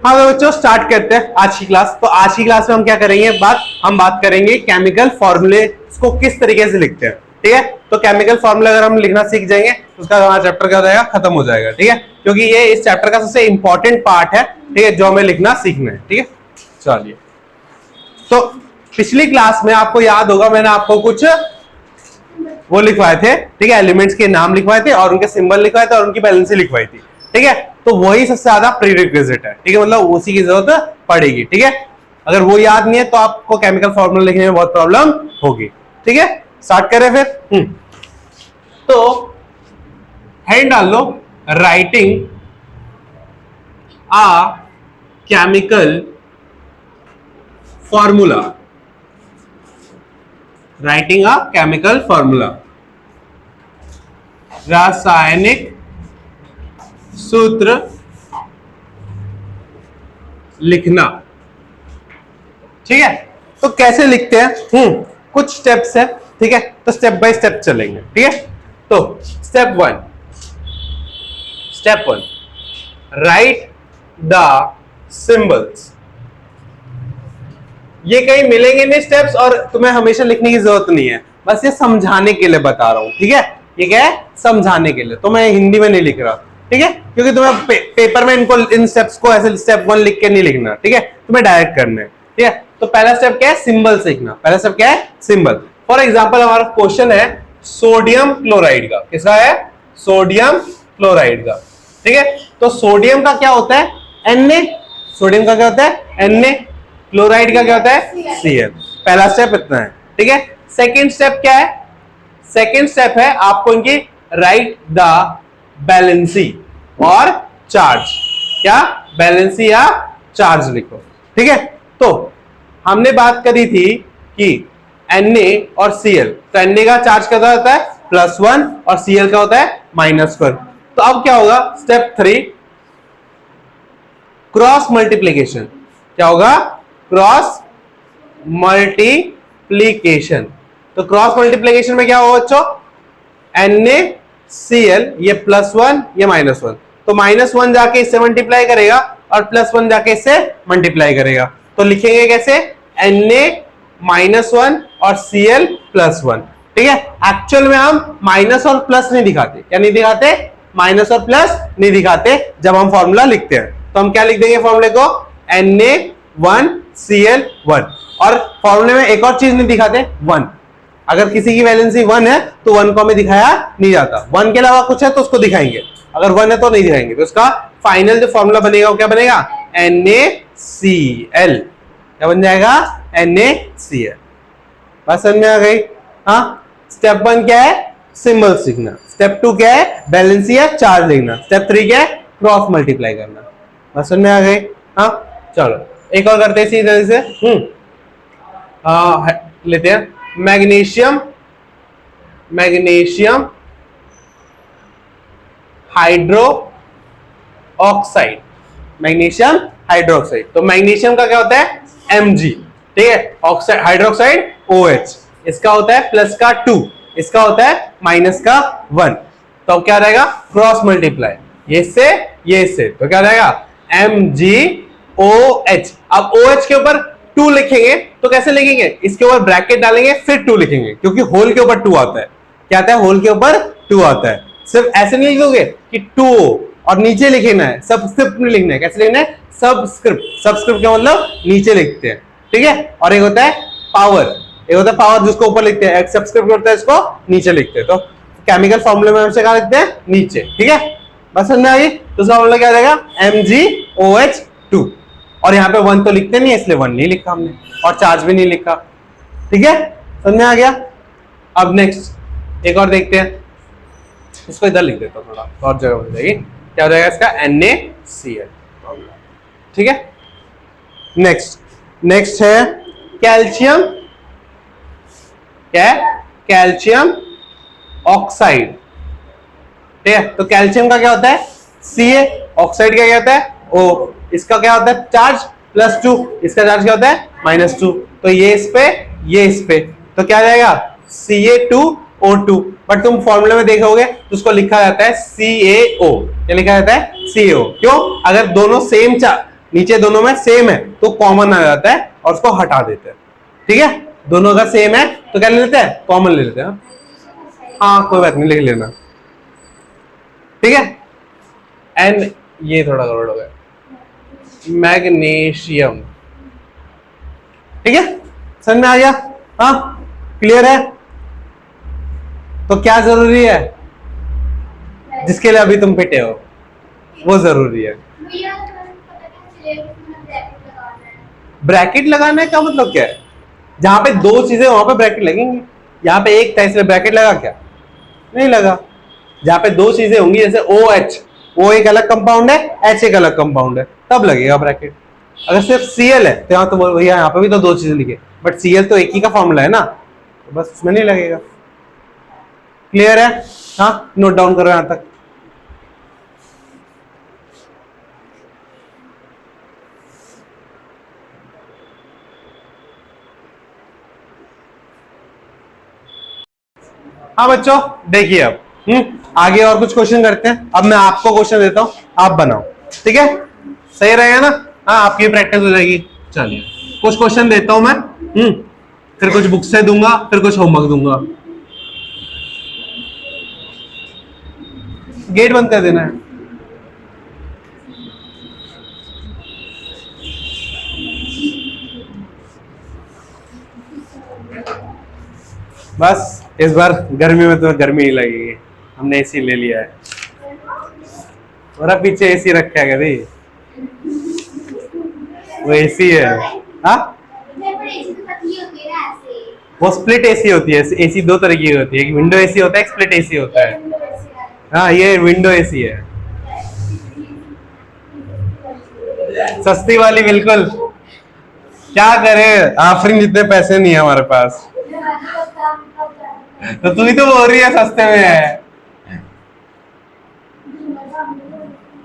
हाँ तो बच्चों स्टार्ट करते हैं आज की क्लास। तो आज की क्लास में हम क्या करेंगे, हम बात करेंगे केमिकल फॉर्मूले को किस तरीके से लिखते हैं। ठीक है, तो केमिकल फॉर्मूला अगर हम लिखना सीख जाएंगे तो उसका हमारा चैप्टर क्या हो जाएगा, खत्म हो जाएगा। ठीक है, क्योंकि ये इस चैप्टर का सबसे इंपॉर्टेंट पार्ट है। ठीक है, जो हमें लिखना सीखना है। ठीक है, चलिए। तो पिछली क्लास में आपको याद होगा मैंने आपको कुछ वो लिखवाए थे। ठीक है, एलिमेंट्स के नाम लिखवाए थे और उनके सिंबल लिखवाए थे और उनकी बैलेंसी लिखवाई थी। ठीक है, तो वही सबसे ज्यादा प्रीरिक्विजिट है। ठीक है, मतलब उसी की जरूरत पड़ेगी। ठीक है, अगर वो याद नहीं है तो आपको केमिकल फॉर्मूला लिखने में बहुत प्रॉब्लम होगी। ठीक है, स्टार्ट करें फिर। तो हेड डाल लो, writing a chemical formula. Writing a chemical formula, रासायनिक सूत्र लिखना। ठीक है, तो कैसे लिखते हैं, कुछ स्टेप्स है। ठीक है, तो स्टेप बाय स्टेप चलेंगे। ठीक है, तो step one, right the symbols. ये कहीं मिलेंगे नहीं स्टेप्स और तुम्हें हमेशा लिखने की जरूरत नहीं है, बस ये समझाने के लिए बता रहा हूं। ठीक है, ये क्या है, समझाने के लिए। तो मैं हिंदी में नहीं लिख रहा। ठीक है, क्योंकि तुम्हें पेपर में इनको इन स्टेप्स को ऐसे स्टेप 1 लिख के नहीं लिखना। ठीक है, तुम्हें डायरेक्ट करना है। ठीक है, तो पहला स्टेप क्या है, सिंबल सीखना। पहला स्टेप क्या है, सिंबल। फॉर एग्जांपल हमारा क्वेश्चन है सोडियम क्लोराइड का। किसका है, सोडियम क्लोराइड का। ठीक है, तो सोडियम का क्या होता है, Na। सोडियम का क्या होता है, Na। क्लोराइड का क्या होता है, Cl। पहला स्टेप इतना है। ठीक है, सेकंड स्टेप क्या है, सेकंड स्टेप है आपको इनकी राइट द बैलेंसी और चार्ज। क्या, बैलेंसी या चार्ज लिखो। ठीक है, तो हमने बात करी थी कि Na और Cl, तो Na का चार्ज क्या होता है, +1 और Cl का होता है -1। तो अब क्या होगा, स्टेप 3 क्रॉस मल्टीप्लीकेशन। क्या होगा, क्रॉस मल्टीप्लीकेशन। तो क्रॉस मल्टीप्लीकेशन में क्या होगा बच्चों, NaCl ये +1 ये -1, तो -1 जाके इससे मल्टीप्लाई करेगा और +1 जाके इससे मल्टीप्लाई करेगा। तो लिखेंगे कैसे, Na -1 और Cl +1। ठीक है, एक्चुअल में हम माइनस और प्लस नहीं दिखाते। क्या नहीं दिखाते, माइनस और प्लस नहीं दिखाते जब हम फॉर्मूला लिखते हैं। तो हम क्या लिख देंगे फॉर्मूले को, Na1Cl1। और फॉर्मूले में एक और चीज नहीं दिखाते, 1। अगर किसी की वैलेंसी 1 है तो 1 को हमें दिखाया नहीं जाता। 1 के अलावा कुछ है तो उसको दिखाएंगे, अगर 1 है तो नहीं दिखाएंगे। तो उसका फाइनल जो फॉर्मूला बनेगा वो क्या बनेगा, NaCl। क्या बन जाएगा, NaCl। बात समझ में आ गई। हाँ, स्टेप 1 क्या है, सिंबल सीखना। स्टेप 2 क्या है, बैलेंसी या चार्ज लिखना। स्टेप 3 क्या है, क्रॉस मल्टीप्लाई करना। बात समझ में आ गई। हाँ, चलो एक और करते हैं इसी तरह से। लेते हैं magnesium hydro oxide. Magnesium hydroxide, तो मैग्नीशियम का क्या होता है, Mg। ठीक है, ऑक्साइड हाइड्रोक्साइड OH। इसका होता है प्लस का 2, इसका होता है माइनस का 1। तो क्या रहेगा, क्रॉस मल्टीप्लाई, ये इससे तो क्या रहेगा, MgOH। अब OH के ऊपर 2 लिखेंगे तो कैसे लिखेंगे, इसके ऊपर ब्रैकेट डालेंगे फिर 2 लिखेंगे, क्योंकि होल के ऊपर 2 आता है। क्या आता है, होल के ऊपर 2 आता है। सिर्फ ऐसे नहीं लिखोगे कि 2 और नीचे लिखना है, सबस्क्रिप्ट में लिखना है। कैसे लिखना है, सबस्क्रिप्ट। सबस्क्रिप्ट का मतलब नीचे लिखते हैं। ठीक है, और एक होता है पावर, एक होता है पावर जिसको ऊपर लिखते हैं, एक सबस्क्रिप्ट होता है इसको नीचे लिखते हैं। तो केमिकल फॉर्मूले में हमसे क्या लिखते हैं, नीचे। ठीक है, बस समझ में आ गई। तो उसका फॉर्मूला क्या रहेगा, MgOH2। और यहाँ पे 1 तो लिखते नहीं है, इसलिए 1 नहीं लिखा हमने, और चार्ज भी नहीं लिखा। ठीक है, समझ में आ गया। अब नेक्स्ट एक और देखते हैं, इसको इधर लिख देता हूँ, थोड़ा और जगह बन जाएगी। क्या हो जाएगा इसका, NaCl। ठीक है, नेक्स्ट है कैल्शियम। क्या है, कैल्शियम ऑक्साइड। ठीक है, तो कैल्शियम का क्या होता है, Ca। ऑक्साइड का क्या होता है, O। इसका क्या होता है, चार्ज +2, इसका चार्ज क्या होता है, -2। तो ये इस पे तो क्या जाएगा, Ca2O2। बट तुम फॉर्मूले में देखोगे तो उसको लिखा जाता है CaO। क्या लिखा जाता है, CaO। क्यों, अगर दोनों सेम नीचे दोनों में सेम है तो कॉमन आ जाता है और उसको हटा देते हैं। ठीक है, दोनों का सेम है तो क्या ले लेते हैं, कॉमन ले लेते हैं। हाँ कोई बात नहीं, लिख लेना। ठीक है, एंड ये थोड़ा गड़बड़ हो गया, मैग्नीशियम। ठीक है, समझ में आ गया? हाँ क्लियर है? तो क्या जरूरी है जिसके लिए अभी तुम पिटे हो, वो जरूरी है। ब्रैकेट लगाने का मतलब क्या है? जहां पे दो चीजें वहां पे ब्रैकेट लगेंगे। यहाँ पे एक था इसलिए ब्रैकेट लगा क्या? नहीं लगा। जहां पे दो चीजें होंगी जैसे OH, वो एक अलग कंपाउंड है, H एक अलग कंपाउंड है, तब लगेगा ब्रैकेट। अगर सिर्फ Cl है तो यहाँ तो भैया यहाँ पे भी तो दो चीजें लिखे, बट Cl तो एक ही का फॉर्मूला है ना, तो बस उसमें नहीं लगेगा। क्लियर है? हाँ नोट डाउन करो यहां तक। हाँ बच्चों देखिए अब आगे और कुछ क्वेश्चन करते हैं। अब मैं आपको क्वेश्चन देता हूं, आप बनाओ। ठीक है, सही रहेगा ना? हाँ आपकी प्रैक्टिस हो जाएगी। चलिए कुछ क्वेश्चन देता हूं मैं, फिर कुछ बुक से दूंगा, फिर कुछ होमवर्क दूंगा। गेट बंद कर देना है। बस इस बार गर्मी में तुम्हें गर्मी नहीं लगेगी, हमने एसी ले लिया है। और पीछे एसी रखा है कभी, वो एसी है। हाँ वो स्प्लिट एसी होती है। एसी दो तरह की होती है, एक विंडो एसी होता है, एक स्प्लिट एसी होता है। हाँ ये विंडो एसी है, सस्ती वाली बिल्कुल। क्या करें, आफरीन जितने पैसे नहीं है हमारे पास, तो तू ही तो बोल रही है सस्ते में है।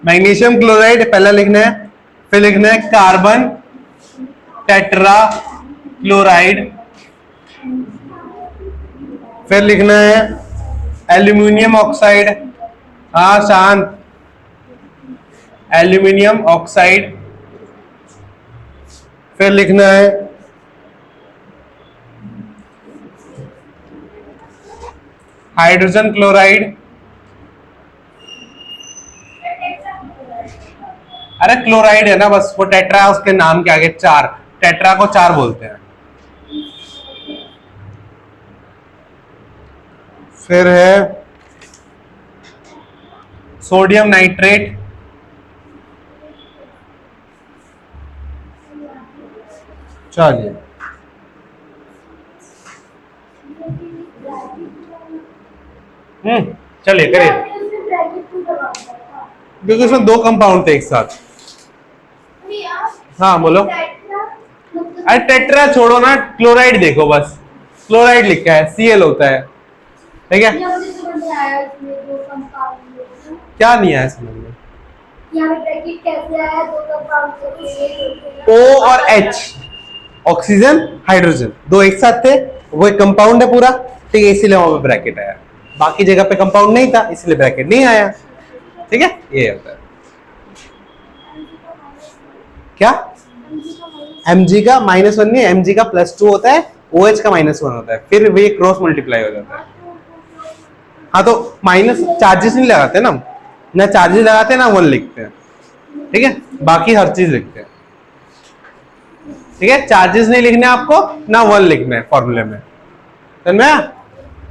मैग्नीशियम क्लोराइड पहला लिखना है, फिर लिखना है कार्बन टेट्रा क्लोराइड, फिर लिखना है एल्यूमिनियम ऑक्साइड। हाँ शांत, एल्यूमिनियम ऑक्साइड। फिर लिखना है हाइड्रोजन क्लोराइड। अरे क्लोराइड है ना बस, वो टेट्रा है, उसके नाम के आगे चार, टेट्रा को चार बोलते हैं। फिर है सोडियम नाइट्रेट। चलिए चलिए करिए, क्योंकि इसमें दो कंपाउंड थे एक साथ। हाँ बोलो। अरे टेट्रा छोड़ो ना, क्लोराइड देखो बस, क्लोराइड लिखा है, Cl होता है। ठीक है, क्या नहीं आया समझ में? O और H, ऑक्सीजन हाइड्रोजन दो एक साथ थे, वो एक कंपाउंड है पूरा। ठीक है, इसीलिए वहां पे ब्रैकेट आया, बाकी जगह पे कंपाउंड नहीं था इसलिए ब्रैकेट नहीं आया। ठीक है, ये होता है। क्या Mg का -1 नहीं, Mg का +2 होता है, OH का -1 होता है, फिर वे क्रॉस मल्टीप्लाई हो जाता है। हाँ तो माइनस चार्जेस नहीं लगाते ना, ना चार्जेस लगाते ना 1 लिखते हैं। ठीक है, बाकी हर चीज लिखते हैं। ठीक है, चार्जेस नहीं लिखने आपको, ना 1 लिखना है फॉर्मूले में, समझ में?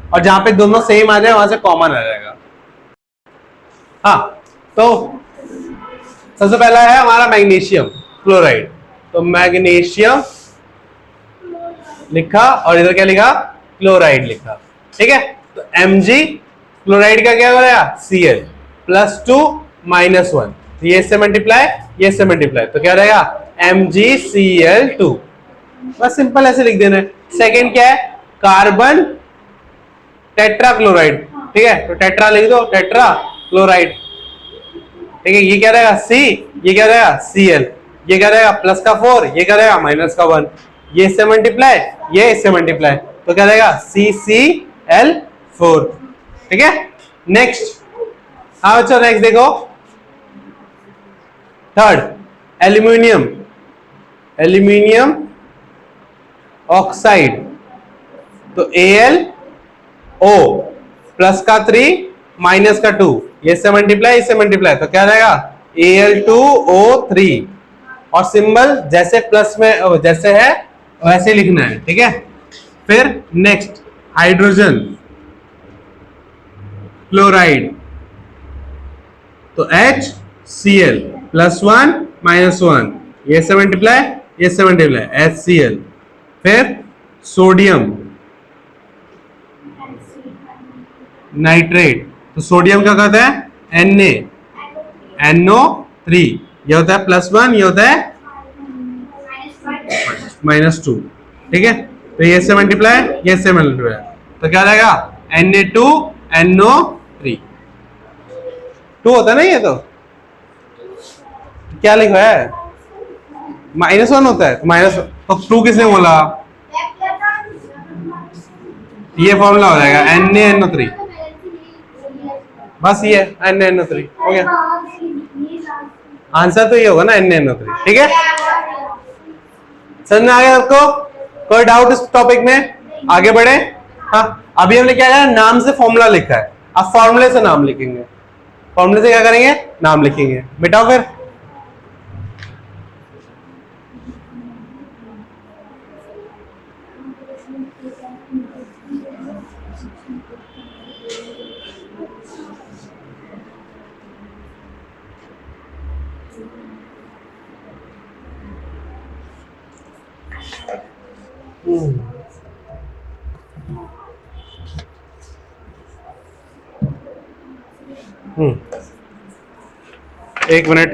और जहां पे दोनों सेम आ जाए वहां से कॉमन आ जाएगा। हाँ तो सबसे पहला है हमारा मैग्नीशियम क्लोराइड, तो मैग्नीशियम लिखा और इधर क्या लिखा, क्लोराइड लिखा। ठीक है, तो Mg क्लोराइड का क्या हो रहा है, Cl +2 -1, ये से मल्टीप्लाई, ये से मल्टीप्लाई, तो क्या रहेगा MgCl2। बस सिंपल ऐसे लिख देना है। सेकेंड क्या है, कार्बन टेट्रा क्लोराइड। ठीक है, तो टेट्रा लिख दो, टेट्रा क्लोराइड। ठीक है, ये क्या रहेगा C, ये क्या रहेगा Cl, ये क्या रहेगा +4, ये क्या रहेगा -1, ये इससे मल्टीप्लाई, ये इससे मल्टीप्लाई, तो क्या रहेगा CCl4। ठीक है, नेक्स्ट। हाँ बच्चों नेक्स्ट देखो, थर्ड एल्यूमिनियम, एल्यूमिनियम ऑक्साइड, तो AlO प्लस का 3 माइनस का 2, ये से मल्टीप्लाई, इससे मल्टीप्लाई, तो क्या रहेगा Al2O3, और सिंबल जैसे प्लस में जैसे है वैसे लिखना है, ठीक है। फिर नेक्स्ट हाइड्रोजन क्लोराइड, तो HCl प्लस 1 माइनस 1, ये से मल्टीप्लाई, ये से मल्टीप्लाई, HCl। फिर सोडियम नाइट्रेट, तो सोडियम क्या कहता है NaNO3, ये होता है +1, ये होता है -2, ठीक है। तो ये से मल्टीप्लाई, ये से मल्टीप्लाई, तो क्या रहेगा Na2NO3, 2 होता है ना, ये तो क्या लिखा है -1 होता है, तो माइनस, तो 2 किसने बोला, ये फॉर्मूला हो जाएगा NaNO3, बस ये NaNO3 हो गया, आंसर तो ये होगा ना NaNO3, ठीक है। समझ में आ गया आपको, कोई डाउट इस टॉपिक में, आगे बढ़े। हाँ, अभी हमने क्या किया, नाम से फॉर्मूला लिखा है, अब फॉर्मूले से नाम लिखेंगे, फॉर्मूले से क्या करेंगे, नाम लिखेंगे, मिटाओ फिर। एक मिनट,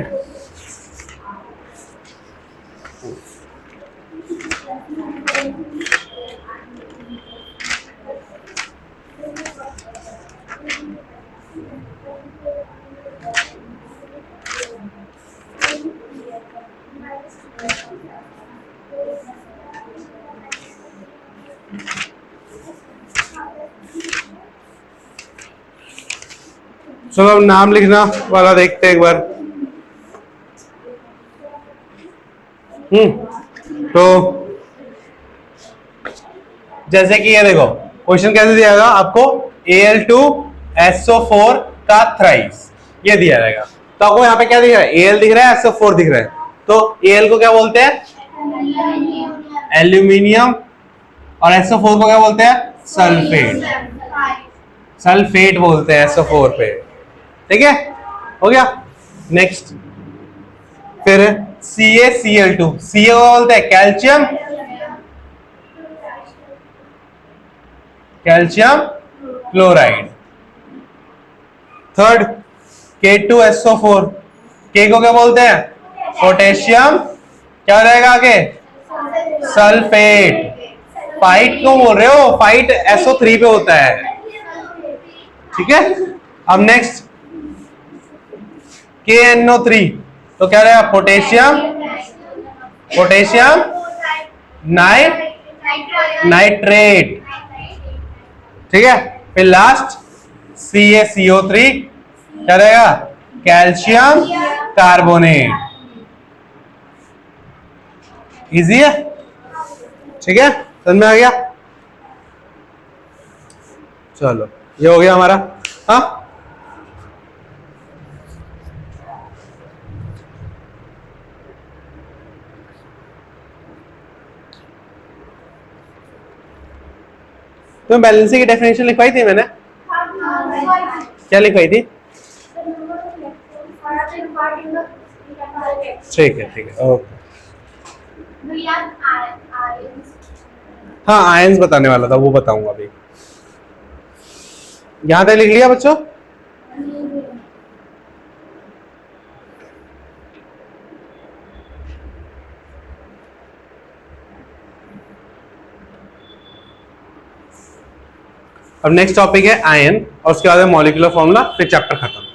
चलो अब नाम लिखना वाला देखते हैं एक बार। तो जैसे कि ये देखो क्वेश्चन कैसे दिया जाएगा आपको, Al2SO4 का थ्राइस, ये दिया जाएगा, तो आपको यहाँ पे क्या दिख रहा है, Al दिख रहा है, SO4 दिख रहा है, तो Al को क्या बोलते हैं, एल्यूमिनियम, और SO4 को क्या बोलते हैं, सल्फेट, सल्फेट बोलते हैं SO4 पे, ठीक है, हो गया। नेक्स्ट फिर CaCl2, Ca को बोलते हैं calcium, calcium chloride. Third K2SO4, K को क्या बोलते हैं, पोटेशियम, क्या रहेगा आगे, सल्फेट, फाइट क्यों बोल रहे हो, फाइट SO3 पे होता है, ठीक है। अब नेक्स्ट KNO3, तो क्या रहेगा, पोटेशियम, पोटेशियम नाइट्रेट, ठीक है। फिर लास्ट CaCO3, क्या रहेगा, कैल्शियम कार्बोनेट, इजी है, ठीक है, समझ में आ गया। चलो ये हो गया हमारा। हाँ, तो बैलेंसिंग की डेफिनेशन लिखवाई थी मैंने, क्या लिखवाई थी, ठीक है, ठीक है, ओके। हाँ, आयंस बताने वाला था, वो बताऊंगा अभी। यहां तक लिख लिया बच्चों, अब नेक्स्ट टॉपिक है आयन, और उसके बाद है मॉलिक्यूलर फॉर्मूला, फिर चैप्टर खत्म।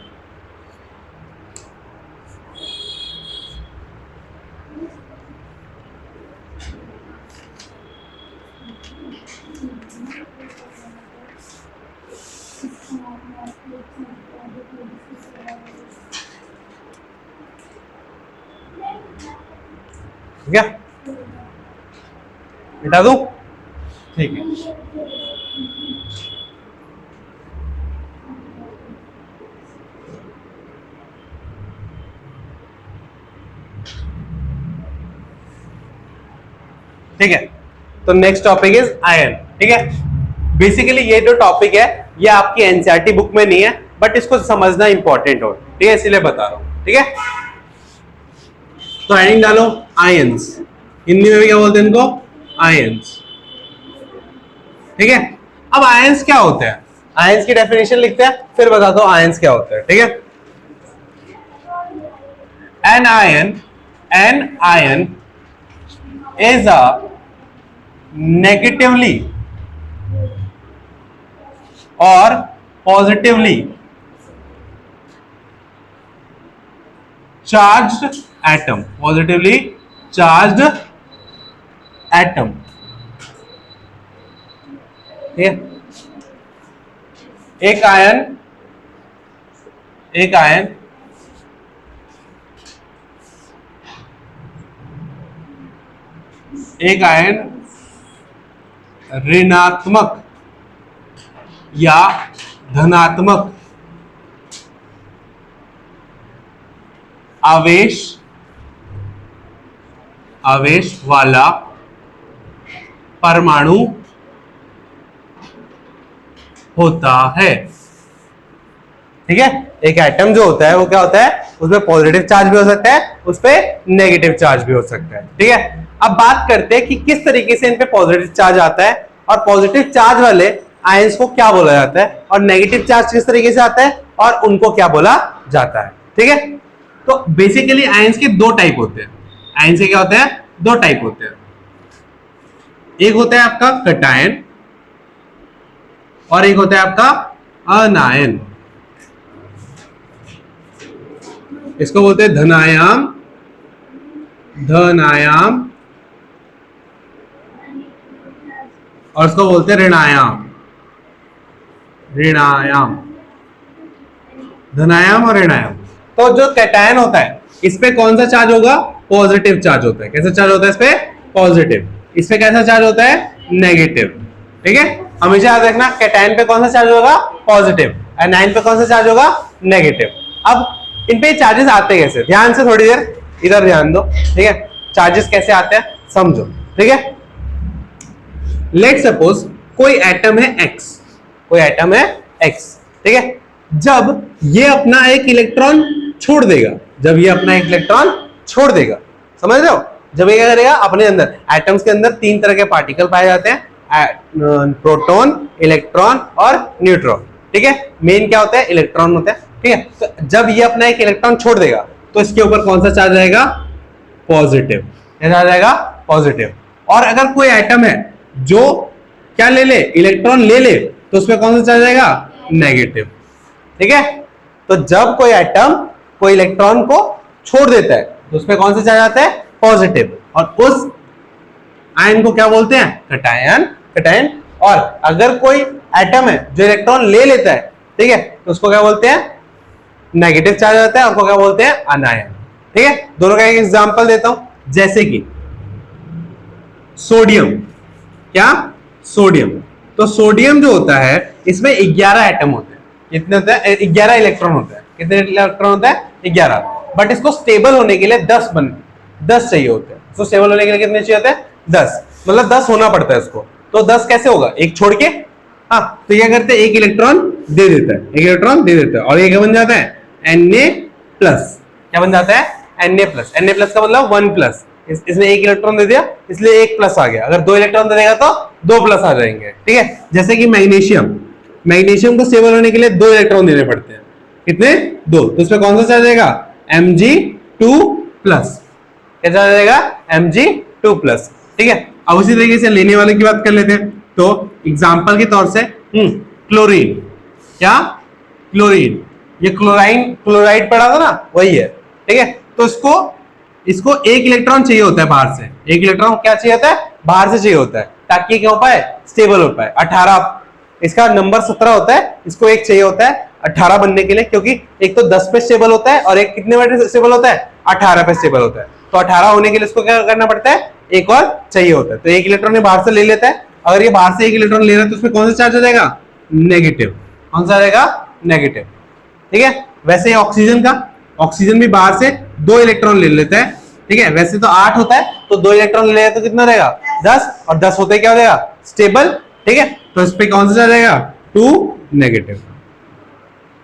ठीक है, मिटा दूं? ठीक है, ठीक है। तो नेक्स्ट टॉपिक इज आयन। ठीक है, बेसिकली ये जो टॉपिक है ये आपकी एनसीईआरटी बुक में नहीं है, बट इसको समझना इंपॉर्टेंट हो, ठीक है, इसीलिए बता रहा हूं। ठीक है, तो हेडिंग डालो आयंस, हिंदी में भी क्या बोलते हैं इनको? आयंस। ठीक है, अब आयंस क्या होते हैं? आयंस की डेफिनेशन लिखते हैं, फिर बताता हूं आयंस क्या होते हैं। ठीक है, an ion is a negatively or positively charged atom, positively charged atom। ठीक है, एक आयन ऋणात्मक या धनात्मक आवेश वाला परमाणु होता है। ठीक है, एक एटम जो होता है वो क्या होता है? उसमें पॉजिटिव चार्ज भी हो सकता है, उस पे नेगेटिव चार्ज भी हो सकता है। ठीक है, अब बात करते हैं कि किस तरीके से इन पे पॉजिटिव चार्ज आता है और पॉजिटिव चार्ज वाले आयंस को क्या बोला जाता है और नेगेटिव चार्ज किस तरीके से आता है और उनको क्या बोला जाता है। ठीक है, तो बेसिकली आयंस के दो टाइप होते हैं। आयंस के क्या होते हैं? दो टाइप होते हैं। एक होता है आपका कटायन और एक होता है आपका अनायन। इसको बोलते हैं धनायाम और इसको बोलते हैं ऋणायाम। धनायाम और ऋणायाम। तो जो कैटायन होता है इस पे कौन सा चार्ज होगा? पॉजिटिव चार्ज होता है। कैसा चार्ज होता है इस पे? पॉजिटिव। इस पे कैसा चार्ज होता है? नेगेटिव। ठीक है, हमेशा याद रखना कैटायन पे कौन सा चार्ज होगा? पॉजिटिव। एनायन पे कौन सा चार्ज होगा? नेगेटिव। अब इन पे चार्जेस आते कैसे? ध्यान से थोड़ी देर इधर ध्यान दो। ठीक है, चार्जेस कैसे आते हैं समझो। ठीक है, लेट सपोज कोई एटम है X, ठीक है, जब ये अपना एक इलेक्ट्रॉन छोड़ देगा, समझ रहे हो? जब ये क्या करेगा? अपने अंदर एटम्स के अंदर तीन तरह के पार्टिकल पाए जाते हैं, प्रोटॉन, इलेक्ट्रॉन और न्यूट्रॉन। ठीक है, मेन क्या होता है? इलेक्ट्रॉन होता है। ठीक है, तो जब ये अपना एक इलेक्ट्रॉन छोड़ देगा तो इसके ऊपर कौन सा चार्ज आएगा? पॉजिटिव। क्या आ जाएगा? पॉजिटिव। और अगर कोई एटम है जो क्या ले ले? इलेक्ट्रॉन ले ले, तो उसमें कौन सा चार्ज आएगा? नेगेटिव। ठीक है, तो जब कोई एटम कोई इलेक्ट्रॉन को छोड़ देता है तो उसमें कौन सा चार्ज आता है? पॉजिटिव। और उस आयन को क्या बोलते हैं? कटायन। और अगर कोई एटम है जो इलेक्ट्रॉन ले लेता है, ठीक है, तो उसको क्या बोलते हैं? नेगेटिव चार्ज आता है, और उसको क्या बोलते हैं? अनायन। ठीक है, दोनों का एक एग्जांपल देता हूं, जैसे कि सोडियम। क्या? सोडियम। तो सोडियम जो होता है इसमें 11 एटम होते हैं। कितने होते हैं? 11 इलेक्ट्रॉन होते हैं। कितने इलेक्ट्रॉन होते हैं? 11। बट इसको स्टेबल होने के लिए 10 चाहिए होते हैं। तो स्टेबल होने के लिए कितने चाहिए होते हैं? 10। मतलब 10 होना पड़ता है इसको। तो 10 कैसे होगा? एक छोड़ के, हाँ, तो क्या करते हैं? एक इलेक्ट्रॉन दे देता है और ये क्या बन जाता है? Na+। क्या बन जाता है? Na+ का मतलब 1+। इसने एक इलेक्ट्रॉन दे दिया इसलिए एक प्लस आ गया। अगर 2 इलेक्ट्रॉन दे देगा तो 2 प्लस आ जाएंगे। ठीक है, जैसे कि मैग्नीशियम को स्टेबल होने के लिए 2 इलेक्ट्रॉन देने पड़ते हैं। कितने? 2। तो इसमें कौन सा चार्ज आएगा? Mg2+। क्या चार्ज आएगा? Mg2+। ठीक है, अब उसी तरीके से लेने वाले की बात कर लेते हैं। तो एग्जांपल के तौर से क्लोरीन। क्या? क्लोरीन। ये क्लोराइड पढ़ा था ना, वही है। ठीक है, तो इसको एक इलेक्ट्रॉन चाहिए होता है बाहर से। एक इलेक्ट्रॉन क्या चाहिए होता है? बाहर से चाहिए होता है, ताकि क्या हो पाए? स्टेबल हो पाए। 18, इसका नंबर 17 होता है, इसको एक चाहिए होता है 18 बनने के लिए, क्योंकि एक तो 10 पे स्टेबल होता है और एक कितने पे स्टेबल होता है? 18 पे स्टेबल होता है। तो 18 होने के लिए इसको क्या करना पड़ता है, एक और चाहिए होता है, तो एक इलेक्ट्रॉन ये बाहर से ले लेता है। अगर ये बाहर से एक इलेक्ट्रॉन ले रहा है तो उसमें कौन सा चार्ज आ जाएगा, नेगेटिव। कौन सा आ जाएगा, नेगेटिव। ठीक है, वैसे ऑक्सीजन का, ऑक्सीजन भी बाहर से 2 इलेक्ट्रॉन ले लेता है। ठीक है, वैसे तो 8 होता है, तो 2 इलेक्ट्रॉन ले तो कितना रहेगा, 10, और 10 होते क्या हो जाएगा, स्टेबल। ठीक है, तो इस पे कौन सा जाएगा, 2 नेगेटिव।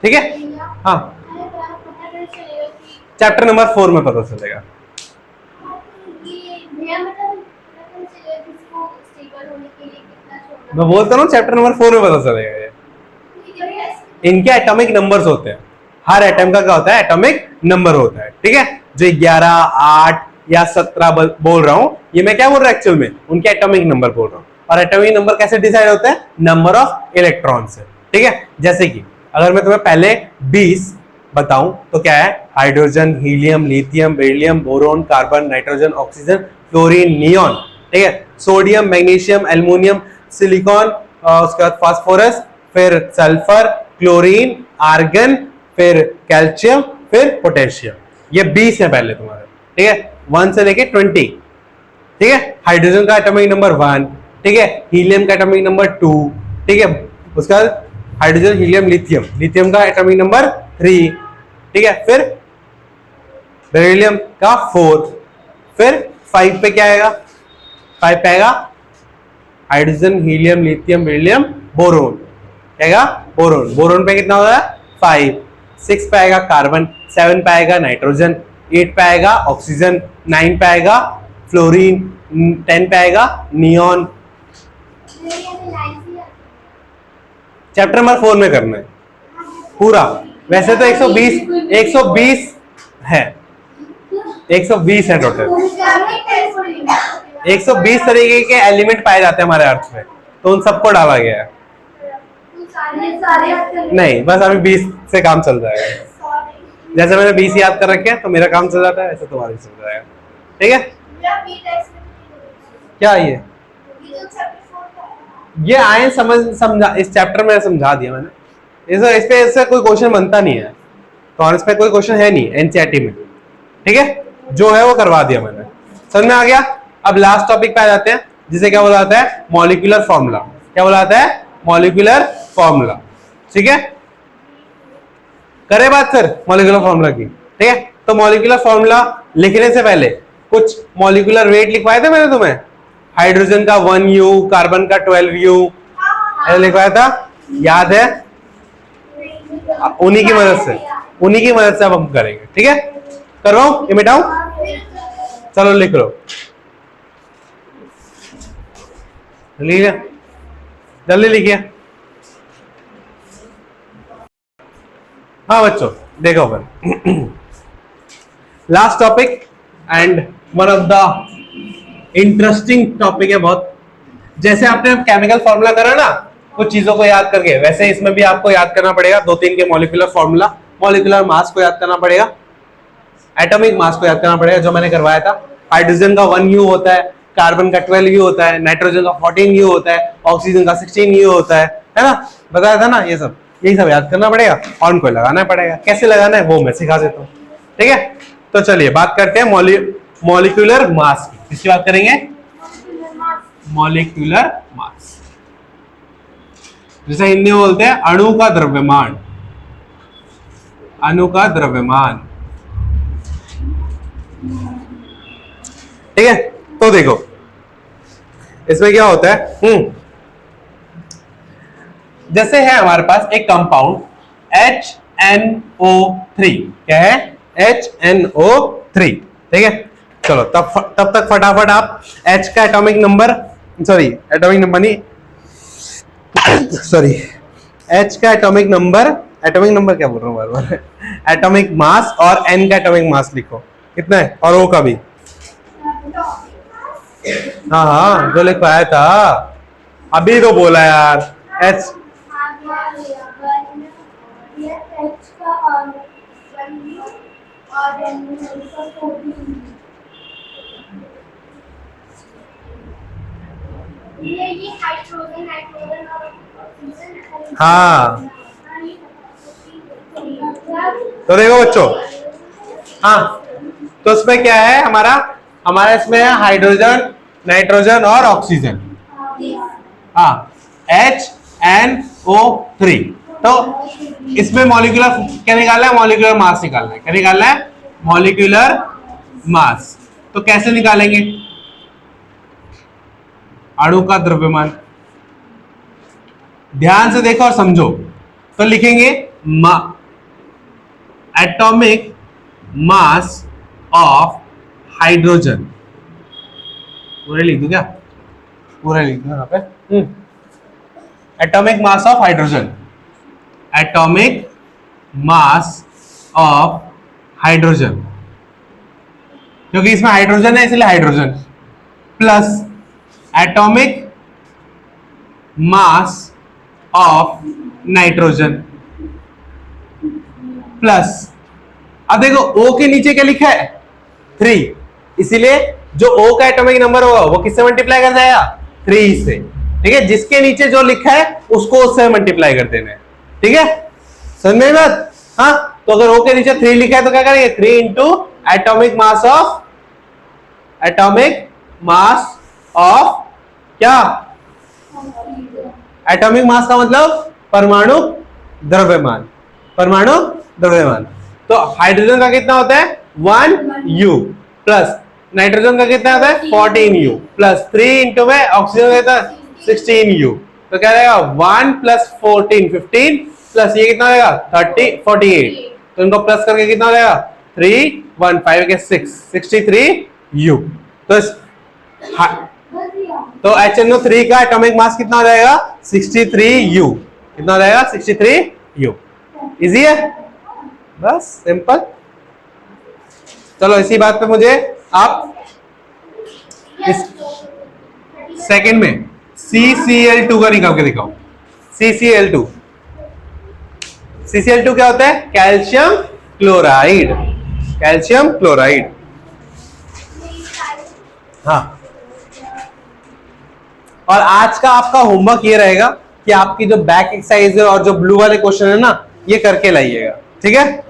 ठीक है, हाँ चैप्टर नंबर 4 में पता चलेगा। मैं बोलता हूँ चैप्टर नंबर 4 में पता चलेगा ये। इनके एटॉमिक नंबर्स होते हैं, हर एटम का क्या होता है, एटॉमिक नंबर होता है। ठीक है, जो 11, 8 या 17 बोल रहा हूं, ये मैं क्या बोल रहा हूं एक्चुअल में, उनके एटॉमिक नंबर बोल रहा हूं। और एटॉमिक नंबर कैसे डिसाइड होता है, नंबर ऑफ इलेक्ट्रॉन से। ठीक है, जैसे कि अगर मैं तुम्हें पहले 20 बताऊं तो क्या है, hydrogen, helium, lithium, beryllium, boron, carbon, nitrogen, oxygen, fluorine, neon. ठीक है, सोडियम, मैग्नीशियम, एल्युमिनियम, सिलिकॉन, उसके बाद फास्फोरस, फिर सल्फर, क्लोरीन, आर्गन, फिर कैल्शियम, फिर पोटेशियम। ये 20 है पहले तुम्हारे। ठीक है, 1 से लेके 20। ठीक है, हाइड्रोजन का एटॉमिक नंबर 1। ठीक है, हीलियम का एटॉमिक नंबर 2। ठीक है, उसका हाइड्रोजन, हीलियम, लिथियम, लिथियम का एटॉमिक नंबर 3। ठीक है, फिर बेरिलियम का 4। फिर 5 पे क्या आएगा, 5 पे आएगा hydrogen, helium, lithium, beryllium, boron. क्या आएगा, बोरोन। बोरोन पे कितना होगा, 5। 6 पे आएगा कार्बन, 7 पे आएगा नाइट्रोजन, 8 पे आएगा ऑक्सीजन, 9 पे आएगा फ्लोरीन, 10 पे आएगा नियॉन। चैप्टर नंबर 4 में करना है पूरा। वैसे तो 120 है, 120 है टोटल। 120 तरीके के एलिमेंट पाए जाते हैं हमारे अर्थ में, तो उन सबको डाला गया है। नहीं, बस अभी 20 से काम चल जाएगा। जैसे मैंने 20 याद कर रखे हैं तो मेरा काम चल जाता है, ऐसे तुम्हारा चल जाएगा। ठीक है, क्या ये आए समझा, इस चैप्टर में समझा दिया मैंने। इससे कोई क्वेश्चन बनता नहीं है, तो इसमें कोई क्वेश्चन है नहीं एनसीईआरटी में। ठीक है, जो है वो करवा दिया मैंने, समझ में आ गया। अब लास्ट टॉपिक पे आ जाते हैं, जिसे क्या बोला जाता है, मॉलिक्यूलर फॉर्मूला। क्या बोला जाता है, मॉलिक्यूलर फॉर्मूला। ठीक है, करे बात सर मॉलिक्यूलर फॉर्मूला की। ठीक है, तो मॉलिक्यूलर फॉर्मूला लिखने से पहले कुछ मॉलिक्यूलर वेट लिखवाए थे मैंने तुम्हें। हाइड्रोजन का 1U, कार्बन का 12U ऐसे लिखवाया था, याद है। उन्हीं की मदद से अब हम करेंगे। ठीक है, करवाऊं ये मिटाऊं, चलो लिख लो, जल्दी लिखिए। हाँ बच्चों देखो फिर last topic and one of the interesting topic है बहुत। जैसे आपने केमिकल फॉर्मूला करा ना कुछ चीजों को याद करके, वैसे इसमें भी आपको याद करना पड़ेगा 2-3 के मॉलिक्यूलर फॉर्मूला। मॉलिक्यूलर मास को याद करना पड़ेगा, एटॉमिक मास को याद करना पड़ेगा, जो मैंने करवाया था। हाइड्रोजन का 1U होता है, कार्बन का 12U होता है, नाइट्रोजन का 14U होता है, ऑक्सीजन का 16U होता है ना, बताया था ना। ये सब यही सब याद करना पड़ेगा और उनको लगाना पड़ेगा। कैसे लगाना है वो मैं सिखा देता हूँ। ठीक है, तो चलिए बात करते हैं मॉलिक्यूलर मास की। किसकी बात करेंगे, मॉलिक्यूलर मास, जिसे हिंदी में बोलते हैं अणु का द्रव्यमान। अणु का द्रव्यमान। ठीक है, तो देखो इसमें क्या होता है, जैसे है हमारे पास एक कंपाउंड HNO3। क्या है, HNO3। ठीक है, चलो तब तक फटाफट आप H का एटॉमिक नंबर, एटॉमिक नंबर नहीं, H का एटॉमिक नंबर क्या बोल रहा हूँ बार बार, एटॉमिक मास और N का एटॉमिक मास लिखो कितना है, और O का भी। हाँ जो लिखवाया था अभी तो बोला यार। H हाँ, तो देखो बच्चों, हाँ तो उसमें क्या है हमारा इसमें है हाइड्रोजन, नाइट्रोजन और ऑक्सीजन। हाँ, HNO3। तो इसमें मॉलिक्यूलर क्या निकालना है? मॉलिक्यूलर मास निकालना है। क्या निकालना है? Molecular mass. तो कैसे निकालेंगे? अणु का द्रव्यमान। ध्यान से देखो और समझो। तो लिखेंगे एटॉमिक मास ऑफ हाइड्रोजन। पूरे लिख दूं क्या? पूरे लिख दूं यहाँ पे। Atomic mass of hydrogen. Atomic mass of hydrogen, क्योंकि इसमें हाइड्रोजन है इसलिए hydrogen, plus atomic mass of nitrogen, plus अब देखो O के नीचे क्या लिखा है? 3, इसीलिए जो O का एटॉमिक नंबर होगा वो किससे मल्टीप्लाई कर जाएगा? 3 से। ठीक है, जिसके नीचे जो लिखा है उसको उससे मल्टीप्लाई कर देना है। ठीक है, समझ में बात? हाँ, तो अगर O के नीचे 3 लिखा है तो क्या करेंगे? 3 इंटू एटॉमिक मास ऑफ क्या? एटॉमिक मास का मतलब परमाणु द्रव्यमान। परमाणु द्रव्यमान। तो हाइड्रोजन का कितना होता है? 1U, प्लस नाइट्रोजन का कितना होता है? 14U, प्लस 3 इंटू में ऑक्सीजन का कितना? 16U। तो क्या रहेगा? 1 प्लस 14 15, प्लस ये कितना रहेगा? 30 48। तो इनको प्लस करके कितना हो जाएगा? 3 1 5 के 6 63U। तो HNO3 का एटॉमिक मास कितना हो जाएगा? 63U। कितना हो जाएगा? 63U। इजी है, बस सिंपल। चलो इसी बात पे मुझे आप इस सेकंड में CCl2 का निकाल के दिखाओ। CCl2 क्या होता है? Calcium chloride. Calcium chloride. हाँ, और आज का आपका होमवर्क ये रहेगा कि आपकी जो बैक एक्सरसाइज है और जो ब्लू वाले क्वेश्चन है ना, ये करके लाइएगा। ठीक है,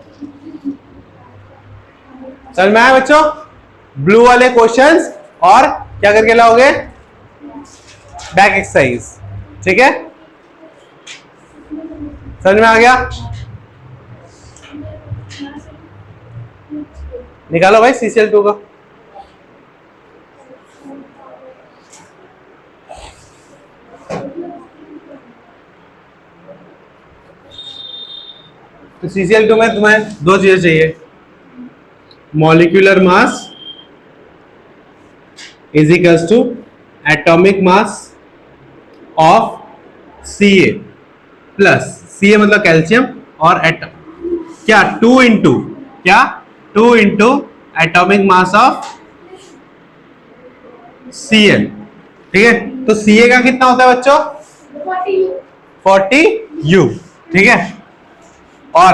चल में आया बच्चों? ब्लू वाले क्वेश्चंस और क्या करके लाओगे? Back exercise. ठीक है, समझ में आ गया? निकालो भाई CCl2 का। तो CCl2 में तुम्हें दो चीजें चाहिए। Molecular mass is equals to atomic mass of Ca, plus Ca मतलब कैल्शियम, और क्या 2 into atomic mass of Cl। ठीक है, तो Ca का कितना होता है बच्चों? 40U। ठीक है, और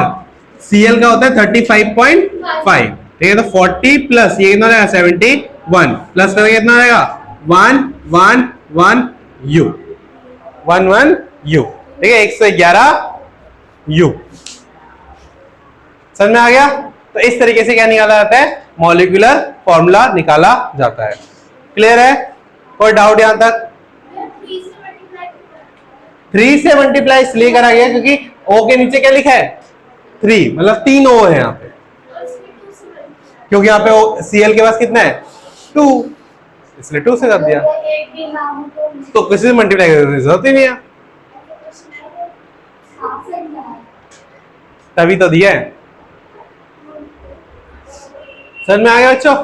Cl का होता है 35.5। ठीक है, तो 40 प्लस ये कितना रहेगा? 71, प्लस करके कितना रहेगा? 111U। 11U। ठीक है, 111U। समझ में आ गया? तो इस तरीके से क्या निकाला जाता है? मॉलिक्यूलर फॉर्मूला निकाला जाता है। क्लियर है? कोई डाउट यहां तक? 3 से मल्टीप्लाई इसलिए करा गया क्योंकि O के नीचे क्या लिखा है? 3, मतलब 3 O है यहाँ पे, क्योंकि यहाँ पे Cl के पास कितना है? 2, इसलिए 2 से कर दिया। तो किसी से मल्टीप्लाई करने की जरूरत ही नहीं है, तभी तो दिया है। समझ में आ गया बच्चों?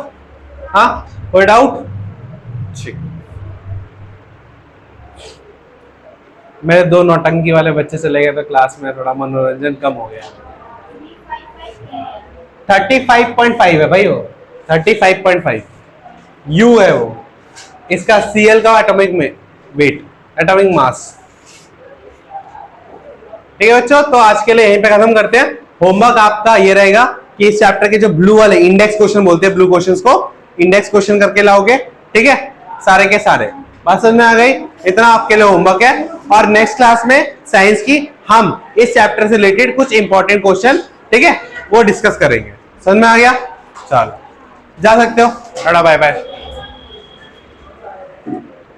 हाँ, कोई डाउट? ठीक, मेरे 2 नौटंकी वाले बच्चे चले गए तो क्लास में थोड़ा मनोरंजन कम हो गया। 35.5 है भाई, वो 35.5 U है वो। इसका Cl का एटॉमिक में वेट, एटॉमिक मास। ठीक है बच्चों, तो आज के लिए यहीं पे खत्म करते हैं। होमवर्क आपका ये रहेगा कि इस चैप्टर के जो ब्लू वाले इंडेक्स क्वेश्चन बोलते हैं, ब्लू क्वेश्चंस को इंडेक्स क्वेश्चन करके लाओगे। ठीक है, सारे के सारे। बात समझ में आ गई? इतना आपके लिए होमवर्क है। और नेक्स्ट क्लास में साइंस की हम इस चैप्टर से रिलेटेड कुछ इंपॉर्टेंट क्वेश्चन, ठीक है, वो डिस्कस करेंगे। समझ में आ गया? चलो। जा सकते हो। Tata bye bye.